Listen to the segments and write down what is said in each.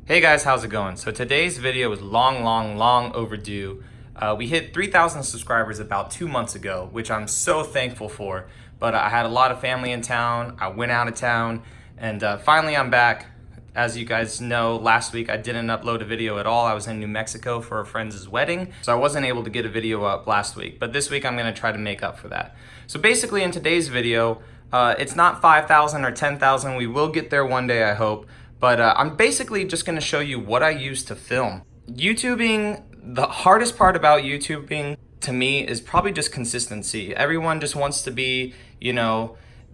Hey guys, how's it going? So today's video is long overdue. We hit 3,000 subscribers about 2 months ago, which I'm so thankful for. But I had a lot of family in town, I went out of town, and finally I'm back. As you guys know, last week I didn't upload a video at all. I was in New Mexico for a friend's wedding, so I wasn't able to get a video up last week. But this week I'm gonna try to make up for that. So basically in today's video, it's not 5,000 or 10,000. We will get there one day, I hope. But I'm basically just gonna show you what I use to film. YouTubing, the hardest part about YouTubing to me is probably just consistency. Everyone just wants to be,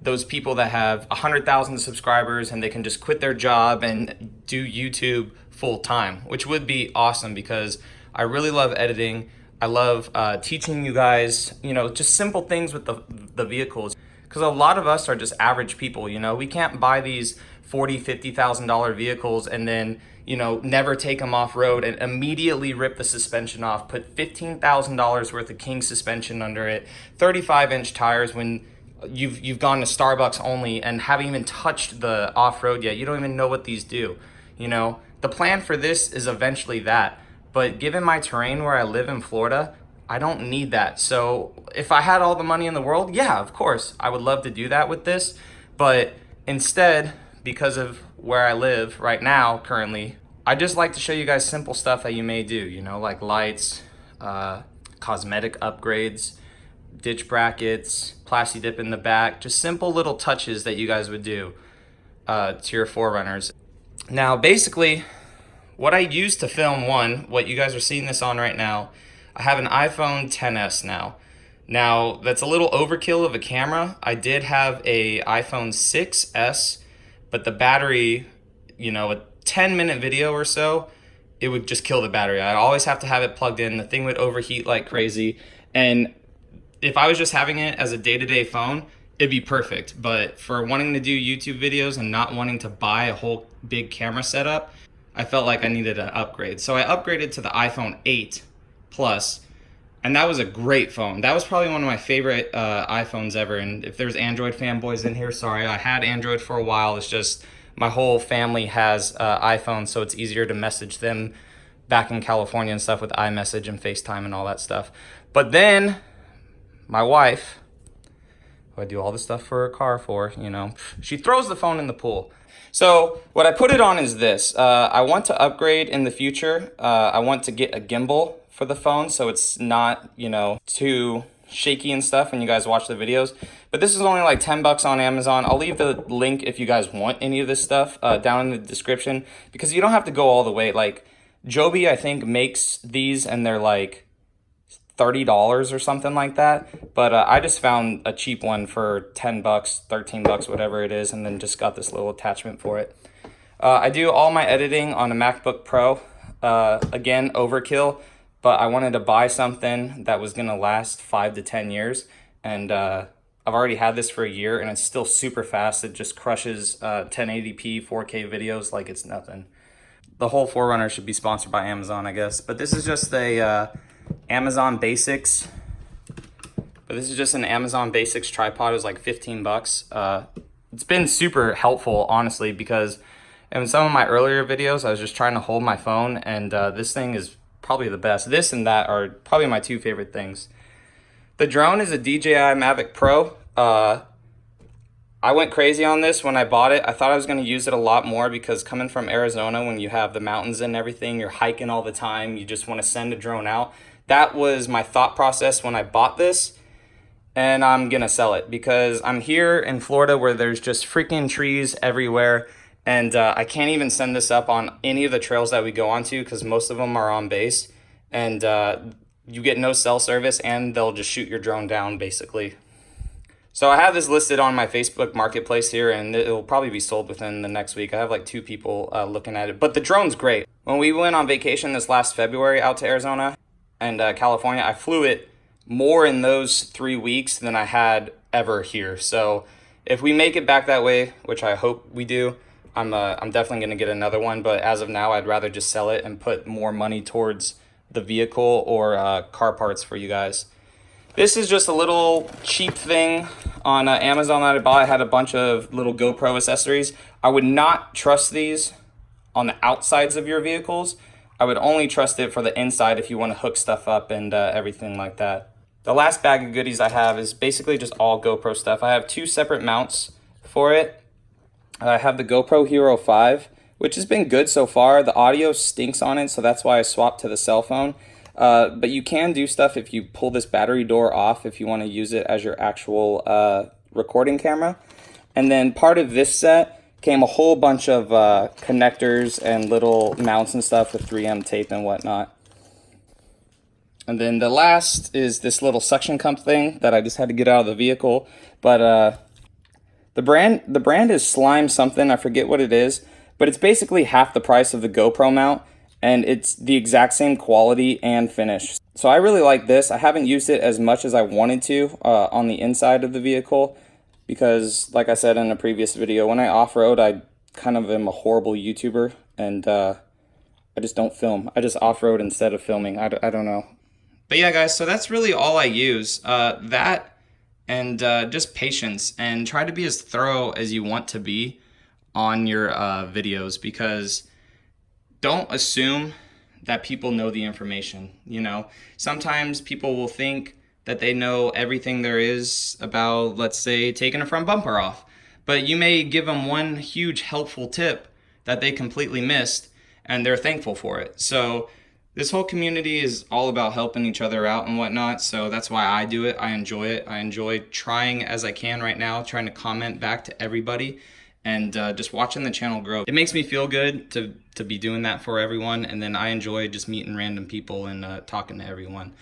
those people that have 100,000 subscribers and they can just quit their job and do YouTube full time, which would be awesome because I really love editing. I love teaching you guys, just simple things with the vehicles. Because a lot of us are just average people, we can't buy these $40,000, $50,000 vehicles and then, never take them off road and immediately rip the suspension off, put $15,000 worth of King suspension under it, 35-inch tires when you've gone to Starbucks only and haven't even touched the off-road yet. You don't even know what these do. The plan for this is eventually that. But given my terrain where I live in Florida, I don't need that. So if I had all the money in the world, yeah, of course, I would love to do that with this. But instead, because of where I live right now, currently, I just like to show you guys simple stuff that you may do, like lights, cosmetic upgrades, ditch brackets, plasti dip in the back, just simple little touches that you guys would do to your 4Runners. Now, basically, what I use to film, what you guys are seeing this on right now, I have an iPhone XS now. Now, that's a little overkill of a camera. I did have a iPhone 6S, but the battery, a 10-minute video or so, it would just kill the battery. I'd always have to have it plugged in. The thing would overheat like crazy. And if I was just having it as a day-to-day phone, it'd be perfect. But for wanting to do YouTube videos and not wanting to buy a whole big camera setup, I felt like I needed an upgrade. So I upgraded to the iPhone 8 Plus, and that was a great phone. That was probably one of my favorite iPhones ever. And if there's Android fanboys in here, sorry, I had Android for a while. It's just my whole family has iPhones, so it's easier to message them back in California and stuff with iMessage and FaceTime and all that stuff. But then my wife, who I do all this stuff for her car for, she throws the phone in the pool. So what I put it on is this. I want to upgrade in the future. I want to get a gimbal for the phone so it's not, too shaky and stuff when you guys watch the videos. But this is only like 10 bucks on Amazon. I'll leave the link if you guys want any of this stuff down in the description, because you don't have to go all the way. Like Joby, I think, makes these and they're like $30 or something like that. But I just found a cheap one for 10 bucks, 13 bucks, whatever it is, and then just got this little attachment for it. I do all my editing on a MacBook Pro. Again, overkill, but I wanted to buy something that was gonna last 5 to 10 years. And I've already had this for a year and it's still super fast. It just crushes 1080p 4K videos like it's nothing. The whole 4Runner should be sponsored by Amazon, I guess. But this is just a Amazon Basics. But this is just an Amazon Basics tripod. It was like 15 bucks. It's been super helpful, honestly, because in some of my earlier videos, I was just trying to hold my phone, and this thing is probably the best. This and that are probably my two favorite things. The drone is a DJI Mavic Pro. I went crazy on this when I bought it. I thought I was going to use it a lot more because coming from Arizona, when you have the mountains and everything, you're hiking all the time, you just want to send a drone out. That was my thought process when I bought this, and I'm going to sell it because I'm here in Florida where there's just freaking trees everywhere, and I can't even send this up on any of the trails that we go onto because most of them are on base, and you get no cell service and they'll just shoot your drone down basically. So I have this listed on my Facebook marketplace here, and it'll probably be sold within the next week. I have like 2 people looking at it, but the drone's great. When we went on vacation this last February out to Arizona and California, I flew it more in those 3 weeks than I had ever here. So if we make it back that way, which I hope we do, I'm definitely going to get another one. But as of now, I'd rather just sell it and put more money towards the vehicle or car parts for you guys. This is just a little cheap thing on Amazon that I bought. I had a bunch of little GoPro accessories. I would not trust these on the outsides of your vehicles. I would only trust it for the inside if you want to hook stuff up and everything like that. The last bag of goodies I have is basically just all GoPro stuff. I have 2 separate mounts for it. I have the GoPro Hero 5, which has been good so far. The audio stinks on it, so that's why I swapped to the cell phone. But you can do stuff if you pull this battery door off if you want to use it as your actual recording camera. And then part of this set came a whole bunch of connectors and little mounts and stuff with 3M tape and whatnot. And then the last is this little suction cup thing that I just had to get out of the vehicle. But the brand is Slime something, I forget what it is, but it's basically half the price of the GoPro mount, and it's the exact same quality and finish. So I really like this. I haven't used it as much as I wanted to on the inside of the vehicle, because like I said in a previous video, when I off-road, I kind of am a horrible YouTuber, and I just don't film. I just off-road instead of filming. I don't know. But yeah, guys, so that's really all I use. That and just patience, and try to be as thorough as you want to be on your videos, because don't assume that people know the information. You know, sometimes people will think that they know everything there is about, let's say, taking a front bumper off, but you may give them one huge helpful tip that they completely missed, and they're thankful for it. So this whole community is all about helping each other out and whatnot, so that's why I do it. I enjoy it. I enjoy trying as I can right now, trying to comment back to everybody, and just watching the channel grow. It makes me feel good to be doing that for everyone, and then I enjoy just meeting random people and talking to everyone.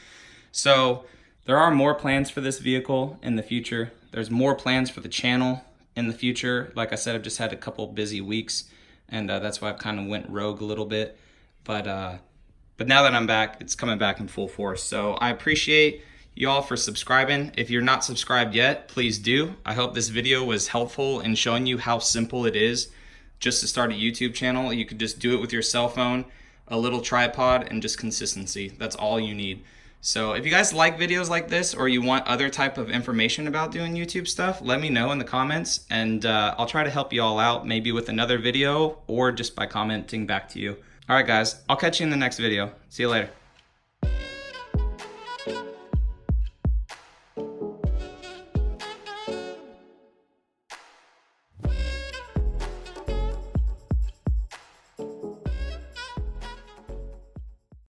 So there are more plans for this vehicle in the future. There's more plans for the channel in the future. Like I said, I've just had a couple busy weeks, and that's why I've kind of went rogue a little bit. But now that I'm back, it's coming back in full force. So I appreciate y'all for subscribing. If you're not subscribed yet, please do. I hope this video was helpful in showing you how simple it is just to start a YouTube channel. You could just do it with your cell phone, a little tripod, and just consistency. That's all you need. So if you guys like videos like this, or you want other type of information about doing YouTube stuff, let me know in the comments, and I'll try to help you all out, maybe with another video or just by commenting back to you. All right, guys, I'll catch you in the next video. See you later.